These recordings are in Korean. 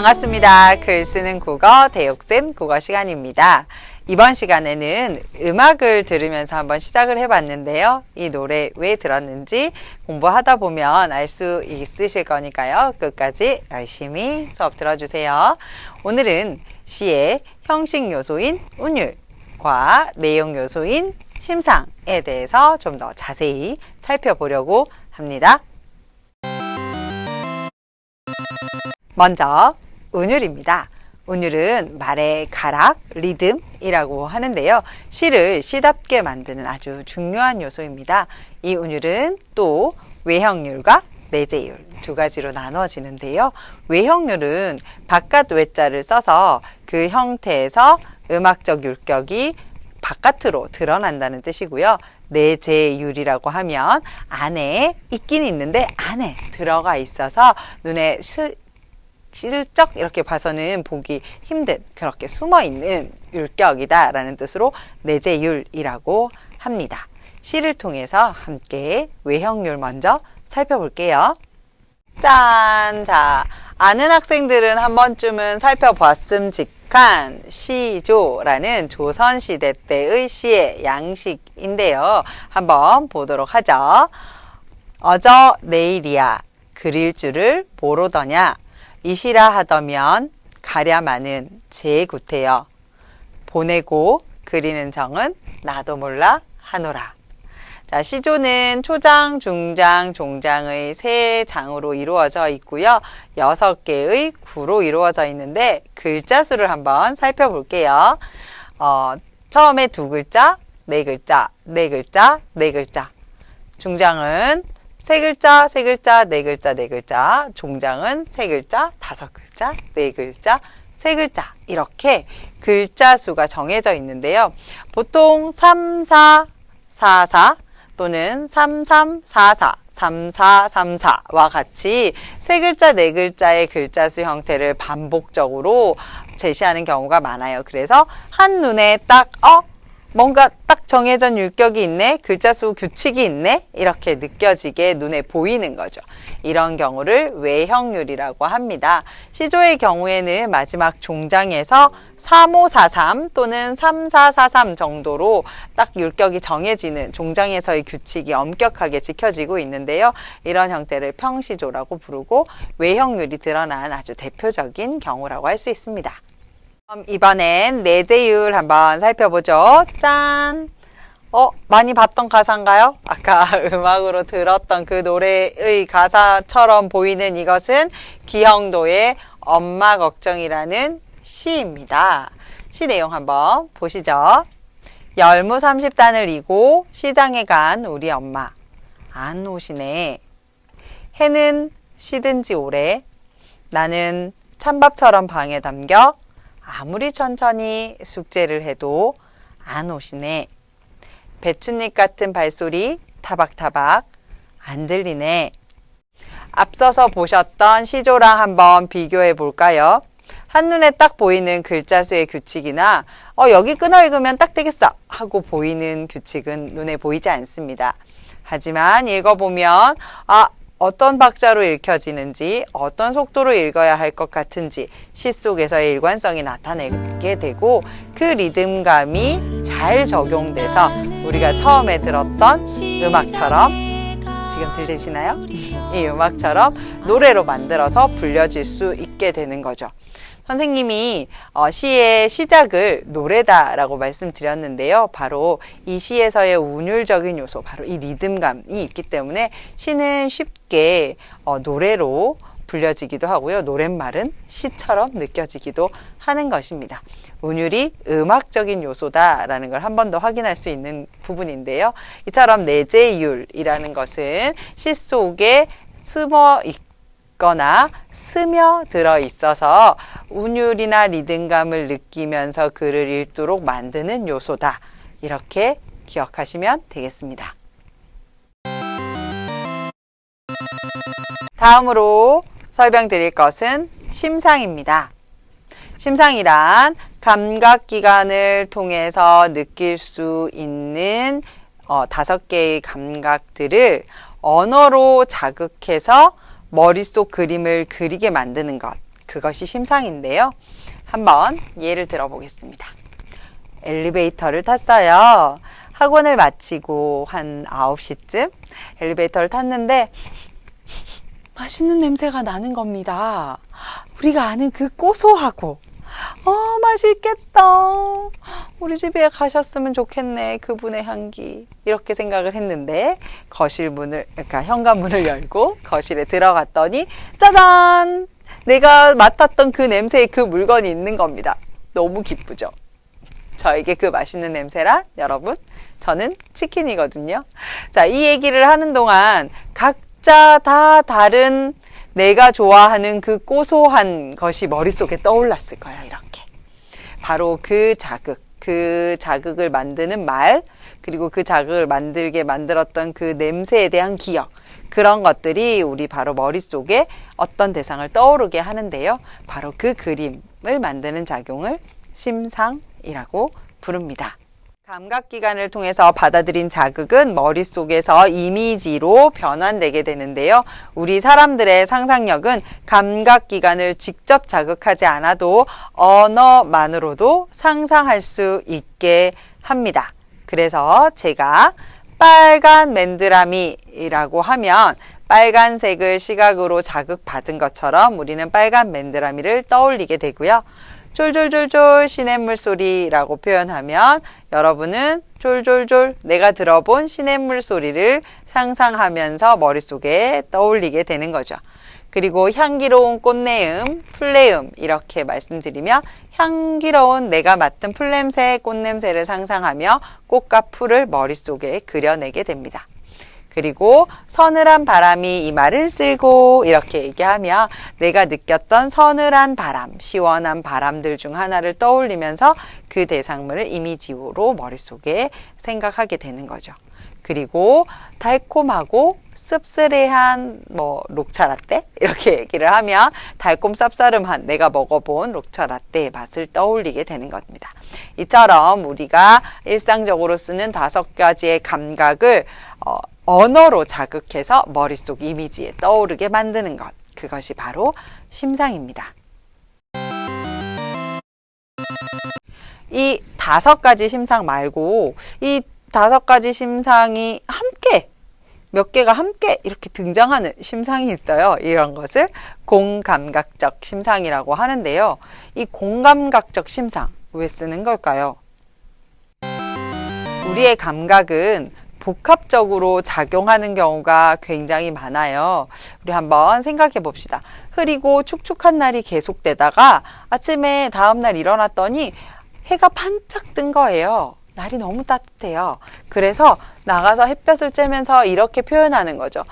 반갑습니다. 글 쓰는 국어 대육쌤 국어 시간입니다. 이번 시간에는 음악을 들으면서 한번 시작을 해봤는데요. 이 노래 왜 들었는지 공부하다 보면 알 수 있으실 거니까요. 끝까지 열심히 수업 들어주세요. 오늘은 시의 형식 요소인 운율과 내용 요소인 심상에 대해서 좀 더 자세히 살펴보려고 합니다. 먼저 운율입니다. 운율은 말의 가락, 리듬이라고 하는데요. 시를 시답게 만드는 아주 중요한 요소입니다. 이 운율은 또 외형률과 내재율 두 가지로 나눠지는데요. 외형률은 바깥 외자를 써서 그 형태에서 음악적 율격이 바깥으로 드러난다는 뜻이고요. 내재율이라고 하면 안에 있긴 있는데 안에 들어가 있어서 눈에 슬쩍 이렇게 봐서는 보기 힘든 그렇게 숨어있는 율격이다 라는 뜻으로 내재율이라고 합니다. 시를 통해서 함께 외형률 먼저 살펴볼게요. 짠! 자, 아는 학생들은 한 번쯤은 살펴봤음직한 시조라는 조선시대 때의 시의 양식인데요. 한번 보도록 하죠. 어저 내일이야 그릴 줄을 모르더냐 이시라 하더면 가랴마는 제구태여 보내고 그리는 정은 나도 몰라 하노라. 자, 시조는 초장, 중장, 종장의 세 장으로 이루어져 있고요. 6개의 구로 이루어져 있는데 글자 수를 한번 살펴볼게요. 처음에 2글자, 4글자, 4글자, 4글자. 중장은 3글자, 3글자, 4글자, 4글자, 종장은 3글자, 5글자, 4글자, 3글자 이렇게 글자 수가 정해져 있는데요. 보통 3, 4, 4, 4 또는 3, 3, 4, 4, 3, 4, 3, 4와 같이 3글자, 4글자의 글자 수 형태를 반복적으로 제시하는 경우가 많아요. 그래서 한눈에 딱 뭔가 딱 정해진 율격이 있네, 글자 수 규칙이 있네 이렇게 느껴지게 눈에 보이는 거죠. 이런 경우를 외형률이라고 합니다. 시조의 경우에는 마지막 종장에서 3543 또는 3443 정도로 딱 율격이 정해지는 종장에서의 규칙이 엄격하게 지켜지고 있는데요. 이런 형태를 평시조라고 부르고 외형률이 드러난 아주 대표적인 경우라고 할 수 있습니다. 이번엔 내재율 한번 살펴보죠. 짠! 많이 봤던 가사인가요? 아까 음악으로 들었던 그 노래의 가사처럼 보이는 이것은 기형도의 엄마 걱정이라는 시입니다. 시 내용 한번 보시죠. 열무 30단을 이고 시장에 간 우리 엄마 안 오시네. 해는 시든지 오래 나는 찬밥처럼 방에 담겨 아무리 천천히 숙제를 해도 안 오시네. 배춧잎 같은 발소리 타박타박 안 들리네. 앞서서 보셨던 시조랑 한번 비교해 볼까요? 한눈에 딱 보이는 글자 수의 규칙이나 여기 끊어 읽으면 딱 되겠어 하고 보이는 규칙은 눈에 보이지 않습니다. 하지만 읽어보면 어떤 박자로 읽혀지는지 어떤 속도로 읽어야 할 것 같은지 시 속에서의 일관성이 나타내게 되고 그 리듬감이 잘 적용돼서 우리가 처음에 들었던 음악처럼 지금 들리시나요? 이 음악처럼 노래로 만들어서 불려질 수 있게 되는 거죠. 선생님이 시의 시작을 노래다라고 말씀드렸는데요. 바로 이 시에서의 운율적인 요소, 바로 이 리듬감이 있기 때문에 시는 쉽게 노래로 불려지기도 하고요. 노랫말은 시처럼 느껴지기도 하는 것입니다. 운율이 음악적인 요소다라는 걸 한 번 더 확인할 수 있는 부분인데요. 이처럼 내재율이라는 것은 시 속에 숨어 거나 스며들어 있어서 운율이나 리듬감을 느끼면서 글을 읽도록 만드는 요소다. 이렇게 기억하시면 되겠습니다. 다음으로 설명드릴 것은 심상입니다. 심상이란 감각기관을 통해서 느낄 수 있는 5개의 감각들을 언어로 자극해서 머릿속 그림을 그리게 만드는 것, 그것이 심상인데요. 한번 예를 들어보겠습니다. 엘리베이터를 탔어요. 학원을 마치고 한 9시쯤 엘리베이터를 탔는데 맛있는 냄새가 나는 겁니다. 우리가 아는 그 고소하고 맛있겠다. 우리 집에 가셨으면 좋겠네. 그분의 향기. 이렇게 생각을 했는데 그러니까 현관문을 열고 거실에 들어갔더니 짜잔! 내가 맡았던 그 냄새에 그 물건이 있는 겁니다. 너무 기쁘죠? 저에게 그 맛있는 냄새란 여러분, 저는 치킨이거든요. 자, 이 얘기를 하는 동안 각자 다 다른 내가 좋아하는 그 고소한 것이 머릿속에 떠올랐을 거예요. 이렇게. 바로 그 자극을 만드는 말, 그리고 그 자극을 만들게 만들었던 그 냄새에 대한 기억, 그런 것들이 우리 바로 머릿속에 어떤 대상을 떠오르게 하는데요. 바로 그 그림을 만드는 작용을 심상이라고 부릅니다. 감각기관을 통해서 받아들인 자극은 머릿속에서 이미지로 변환되게 되는데요. 우리 사람들의 상상력은 감각기관을 직접 자극하지 않아도 언어만으로도 상상할 수 있게 합니다. 그래서 제가 빨간 맨드라미라고 하면 빨간색을 시각으로 자극받은 것처럼 우리는 빨간 맨드라미를 떠올리게 되고요. 쫄쫄쫄쫄 시냇물 소리라고 표현하면 여러분은 쫄쫄쫄 내가 들어본 시냇물 소리를 상상하면서 머릿속에 떠올리게 되는 거죠. 그리고 향기로운 꽃내음, 풀내음 이렇게 말씀드리면 향기로운 내가 맡은 풀냄새, 꽃냄새를 상상하며 꽃과 풀을 머릿속에 그려내게 됩니다. 그리고 서늘한 바람이 이마를 쓸고 이렇게 얘기하며 내가 느꼈던 서늘한 바람, 시원한 바람들 중 하나를 떠올리면서 그 대상물을 이미지로 머릿속에 생각하게 되는 거죠. 그리고 달콤하고 씁쓸해한 녹차 라떼 이렇게 얘기를 하면 달콤 쌉싸름한 내가 먹어본 녹차 라떼의 맛을 떠올리게 되는 겁니다. 이처럼 우리가 일상적으로 쓰는 5가지의 감각을 언어로 자극해서 머릿속 이미지에 떠오르게 만드는 것, 그것이 바로 심상입니다. 이 5가지 심상 말고 이 5가지 심상이 함께 몇 개가 함께 이렇게 등장하는 심상이 있어요. 이런 것을 공감각적 심상이라고 하는데요. 이 공감각적 심상 왜 쓰는 걸까요? 우리의 감각은 복합적으로 작용하는 경우가 굉장히 많아요. 우리 한번 생각해 봅시다. 흐리고 축축한 날이 계속되다가 아침에 다음날 일어났더니 해가 반짝 뜬 거예요. 날이 너무 따뜻해요. 그래서 나가서 햇볕을 쬐면서 이렇게 표현하는 거죠.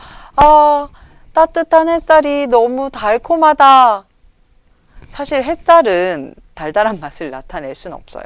따뜻한 햇살이 너무 달콤하다. 사실 햇살은 달달한 맛을 나타낼 수는 없어요.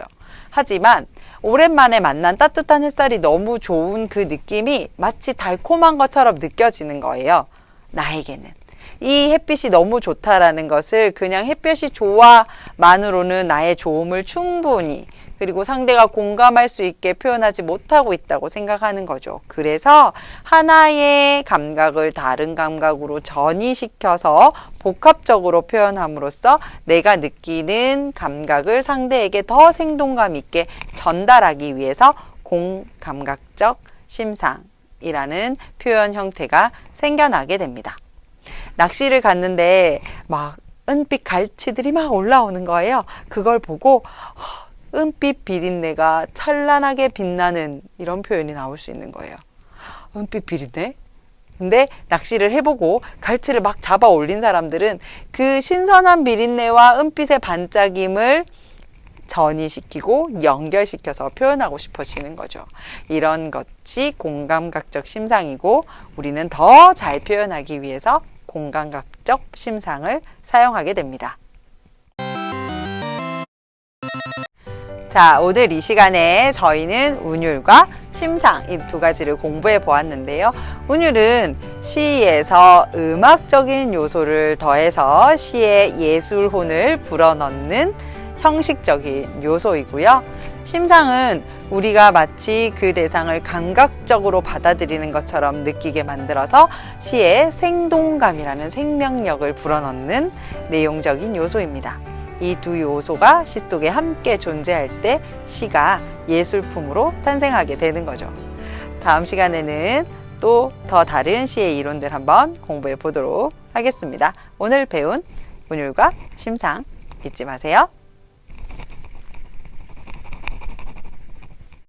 하지만 오랜만에 만난 따뜻한 햇살이 너무 좋은 그 느낌이 마치 달콤한 것처럼 느껴지는 거예요. 나에게는. 이 햇빛이 너무 좋다라는 것을 그냥 햇볕이 좋아만으로는 나의 좋음을 충분히 그리고 상대가 공감할 수 있게 표현하지 못하고 있다고 생각하는 거죠. 그래서 하나의 감각을 다른 감각으로 전이시켜서 복합적으로 표현함으로써 내가 느끼는 감각을 상대에게 더 생동감 있게 전달하기 위해서 공감각적 심상이라는 표현 형태가 생겨나게 됩니다. 낚시를 갔는데 막 은빛 갈치들이 막 올라오는 거예요. 그걸 보고 은빛 비린내가 찬란하게 빛나는 이런 표현이 나올 수 있는 거예요. 은빛 비린내? 근데 낚시를 해보고 갈치를 막 잡아 올린 사람들은 그 신선한 비린내와 은빛의 반짝임을 전이시키고 연결시켜서 표현하고 싶어지는 거죠. 이런 것이 공감각적 심상이고 우리는 더 잘 표현하기 위해서 공감각적 심상을 사용하게 됩니다. 자, 오늘 이 시간에 저희는 운율과 심상 이 2가지를 공부해 보았는데요. 운율은 시에서 음악적인 요소를 더해서 시의 예술혼을 불어넣는 형식적인 요소이고요. 심상은 우리가 마치 그 대상을 감각적으로 받아들이는 것처럼 느끼게 만들어서 시에 생동감이라는 생명력을 불어넣는 내용적인 요소입니다. 이 두 요소가 시 속에 함께 존재할 때 시가 예술품으로 탄생하게 되는 거죠. 다음 시간에는 또 더 다른 시의 이론들 한번 공부해 보도록 하겠습니다. 오늘 배운 운율과 심상 잊지 마세요.